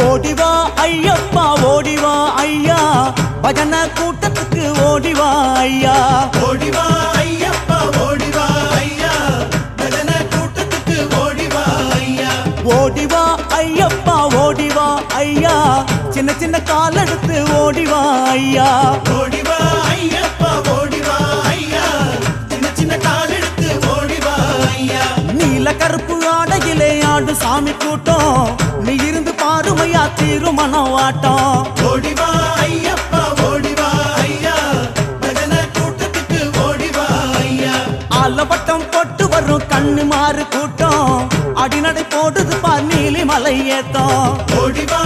ஓடிவா ஐயப்பா ஓடிவா ஐயா பஜன கூட்டத்துக்கு ஓடிவா ஐயா ஓடிவா ஐயப்பா ஓடிவா ஐயா பஜன கூட்டத்துக்கு ஓடிவா ஐயா ஓடிவா ஐயப்பா ஓடிவா ஐயா சின்ன சின்ன கால் எடுத்து ஓடிவா ஐயா ஓடிவா ஐயப்பா ஓடிவா ஐயா சின்ன சின்ன கால் எடுத்து ஓடிவா ஐயா நீல கருப்பு ஆடையிலே ஆடு சாமி கூட்டம் நீ இருந்து பாருமையா திருமணம் வாட்டம் ஓடிவா ஐயப்பா ஓடிவா ஐயா பஜன கூட்டத்துக்கு ஓடிவா ஐயா ஆலவட்டம் போட்டு வரும் கண்ணு மாறு கூட்டம் அடிநடை போடுது பார் நீலிமலை ஏத்தம் ஓடிவா